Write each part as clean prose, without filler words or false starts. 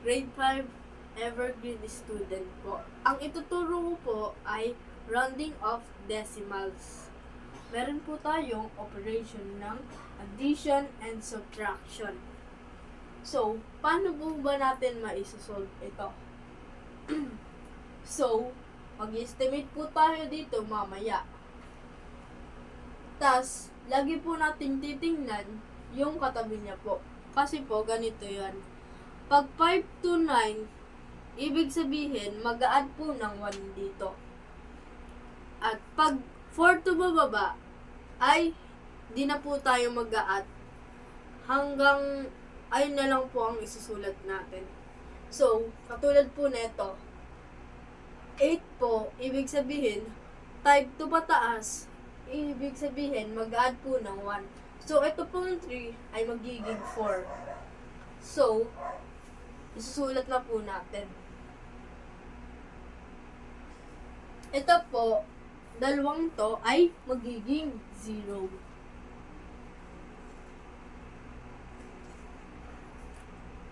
Grade 5 Evergreen student po. Ang ituturo ko po ay rounding of decimals. Meron po tayong operation ng addition and subtraction. So, paano po ba natin maisosolve ito? So, mag-estimate po tayo dito mamaya. Tas, lagi po natin titingnan yung katabi niya po. Kasi po, ganito yan. Pag 5 to 9, ibig sabihin, mag-a-add po ng 1 dito. At pag 4 to bababa, ay di na po tayo mag-a-add. Hanggang, ayun na lang po ang isusulat natin. So, katulad po nito, 8 po, ibig sabihin, type 2 pataas, ibig sabihin, mag-add po ng 1. So, ito pong 3 ay magiging 4. So, isusulat na po natin. Ito po, dalawang to ay magiging 0.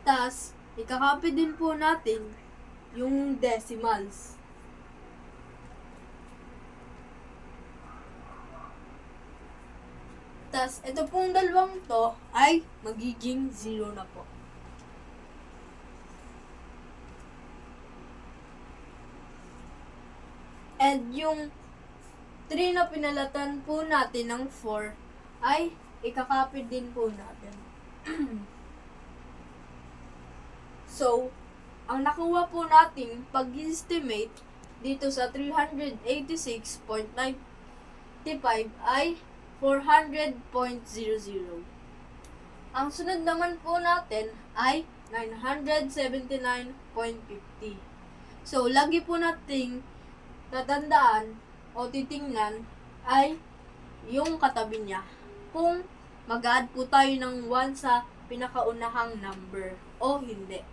Tas, ikakopy din po natin yung decimals. Tas, ito pong dalawang to ay magiging 0 na po. And yung 3 na pinalatan po natin ng 4 ay ikakopy din po natin. So, ang nakuha po nating pag-estimate dito sa 386.95 ay 400.00. Ang sunod naman po natin ay 979.50. So, lagi po nating tatandaan o titingnan ay yung katabi niya. Kung mag-add po tayo ng 1 sa pinakaunahang number o hindi.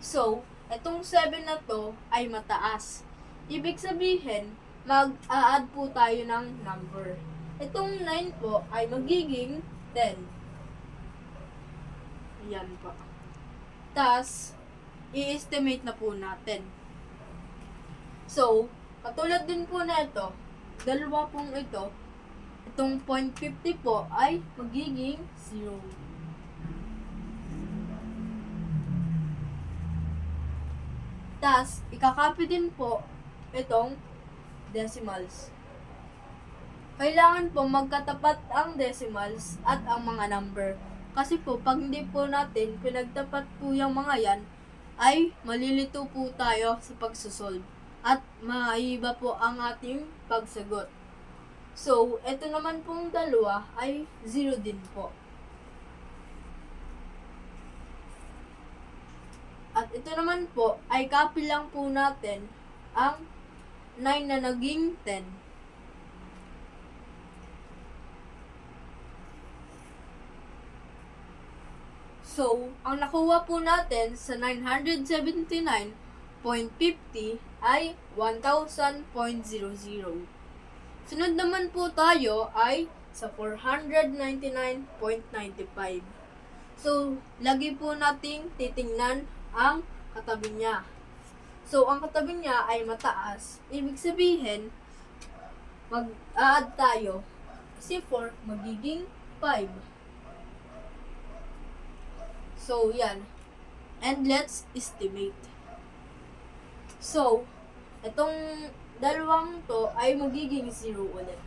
So, itong 7 na to ay mataas. Ibig sabihin, mag-a-add po tayo ng number. Itong 9 po ay magiging 10. Yan po. Tas, i-estimate na po natin. So, katulad din po na ito, dalawa pong ito, itong 0.50 po ay magiging 0. Tas, ikakopy din po itong decimals. Kailangan po magkatapat ang decimals at ang mga number. Kasi po, pag hindi po natin pinagtapat po yung mga yan, ay malilito po tayo sa pagsusolve. At maiiba po ang ating pagsagot. So, ito naman pong dalawa ay 0 din po. At ito naman po ay copy lang po natin ang 9 na naging 10. So, ang nakuha po natin sa 979.50 ay 1,000.00. Sunod naman po tayo ay sa 499.95. So, lagi po nating titingnan ang katabi niya. So, ang katabi niya ay mataas. Ibig sabihin, mag-add tayo. Kasi 4 magiging 5. So, yan. And let's estimate. So, itong dalawang to ay magiging 0 ulit.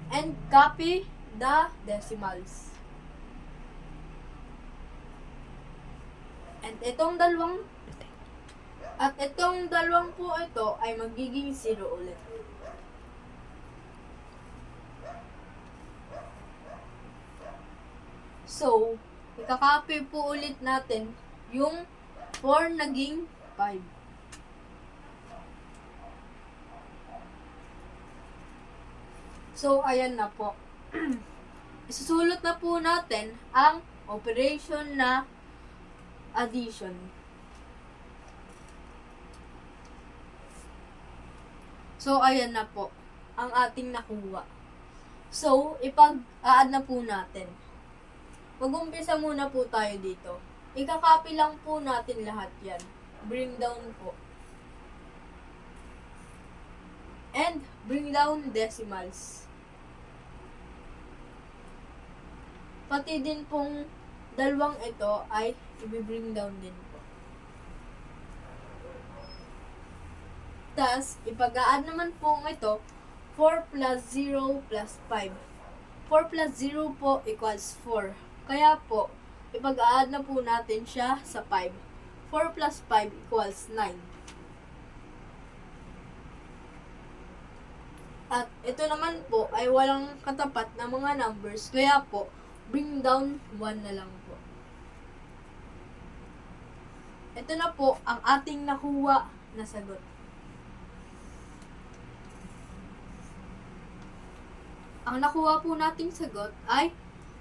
And copy the decimals. And itong dalawang po ito ay magiging 0 ulit. So, ikakopy po ulit natin yung 4 naging 5. So, ayan na po. Isusulot na po natin ang operation na addition. So, ayan na po ang ating nakuha. So, ipag-add na po natin. Mag-umpisa muna po tayo dito. Ika-copy lang po natin lahat yan. Bring down po. And bring down decimals. Pati din pong dalawang ito ay i-bring down din po. Tas, ipag-a-add naman po ito, 4 plus 0 plus 5. 4 plus 0 po equals 4. Kaya po, ipag-a-add na po natin siya sa 5. 4 plus 5 equals 9. At ito naman po ay walang katapat na mga numbers. Kaya po, bring down 1 na lang po. Ito na po ang ating nakuha na sagot. Ang nakuha po nating sagot ay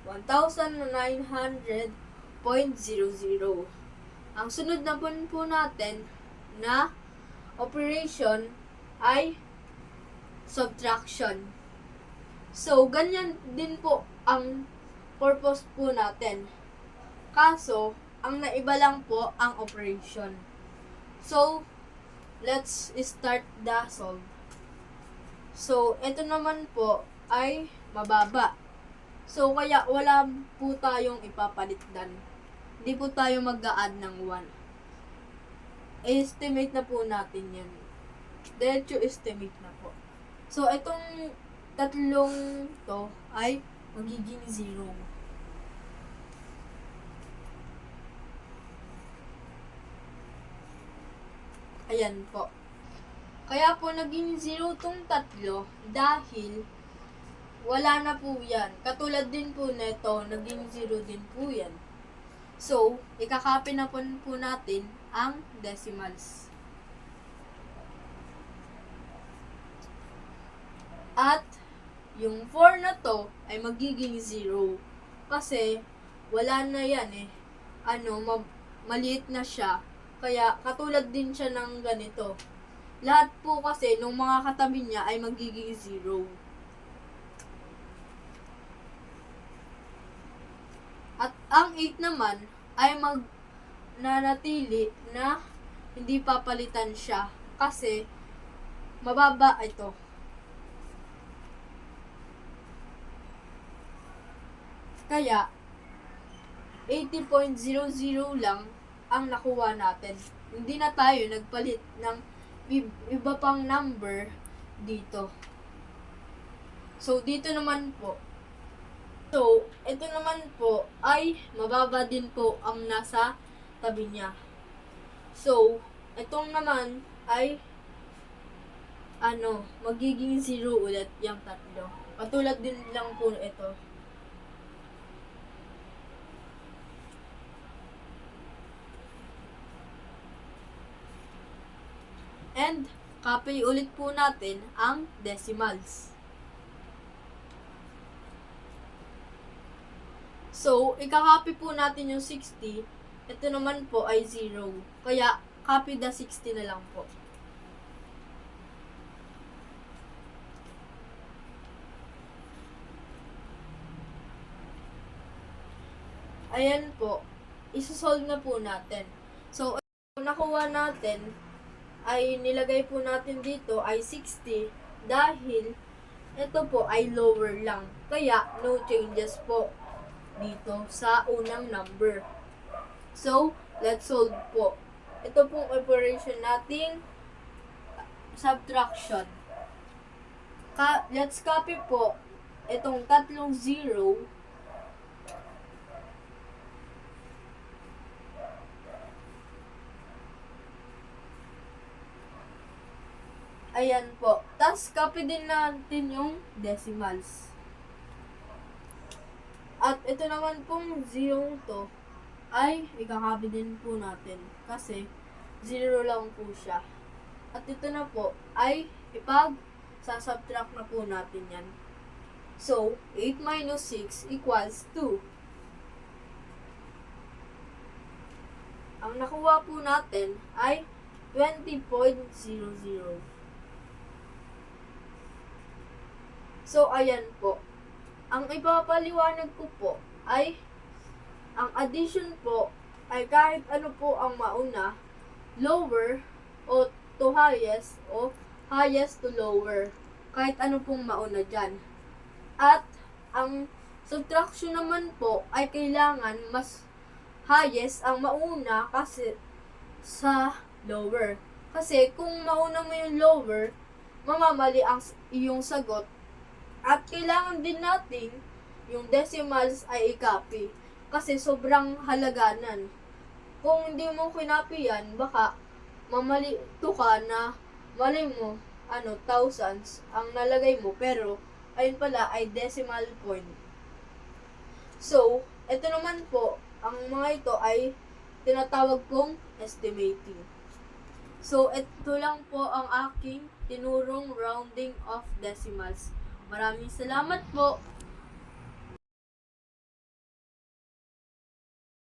1,900.00. Ang sunod na po natin na operation ay subtraction. So, ganyan din po ang purpose po natin. Kaso, ang naiba lang po ang operation. So, let's start the solve. So, ito naman po ay mababa. So, kaya wala po tayong ipapalitdan. Hindi po tayo mag-a-add ng 1. Estimate na po natin yan. Diretso estimate na po. So, itong tatlong to ay magiging 0. Ayan po. Kaya po naging 0 tong tatlo dahil wala na po yan. Katulad din po nito, naging 0 din po yan. So, ikakopy na po natin ang decimals. At yung 4 na to ay magiging 0. Kasi wala na yan eh. Maliit na siya. Kaya katulad din siya ng ganito. Lahat po kasi nung mga katabi niya ay magiging 0. At ang 8 naman ay nananatili na hindi papalitan siya kasi mababa ito. Kaya 80.00 lang ang nakuha natin. Hindi na tayo nagpalit ng iba pang number dito. So, dito naman po. So, ito naman po ay mababa din po ang nasa tabi niya. So, itong naman ay magiging 0 ulit yung tatlo. Patulad din lang po ito. And, copy ulit po natin ang decimals. So, ikakopy po natin yung 60. Ito naman po ay 0. Kaya, copy the 60 na lang po. Ayan po. Isosolve na po natin. So, nakuha natin ay nilagay po natin dito ay 60 dahil ito po ay lower lang. Kaya, no changes po dito sa unang number. So, let's solve po. Ito pong operation nating subtraction. Let's copy po itong tatlong 0. Ayan po. Tapos, copy din natin yung decimals. At ito naman pong 0 to ay ikakopy din po natin kasi 0 lang po siya. At ito na po ay sasubtract na po natin yan. So, 8 minus 6 equals 2. Ang nakuha po natin ay 20.00. So, ayan po. Ang ipapaliwanag ko po ay ang addition po ay kahit ano po ang mauna, lower o to highest o highest to lower. Kahit ano pong mauna dyan. At ang subtraction naman po ay kailangan mas highest ang mauna kasi sa lower. Kasi kung mauna mo yung lower, mamamali ang iyong sagot. At kailangan din natin yung decimals ay i-copy. Kasi sobrang halaganan. Kung hindi mo kinopy yan, baka mamalito ka na mali mo, thousands ang nalagay mo. Pero, ayun pala ay decimal point. So, ito naman po, ang mga ito ay tinatawag kong estimating. So, ito lang po ang aking tinurong rounding of decimals. Maraming salamat po.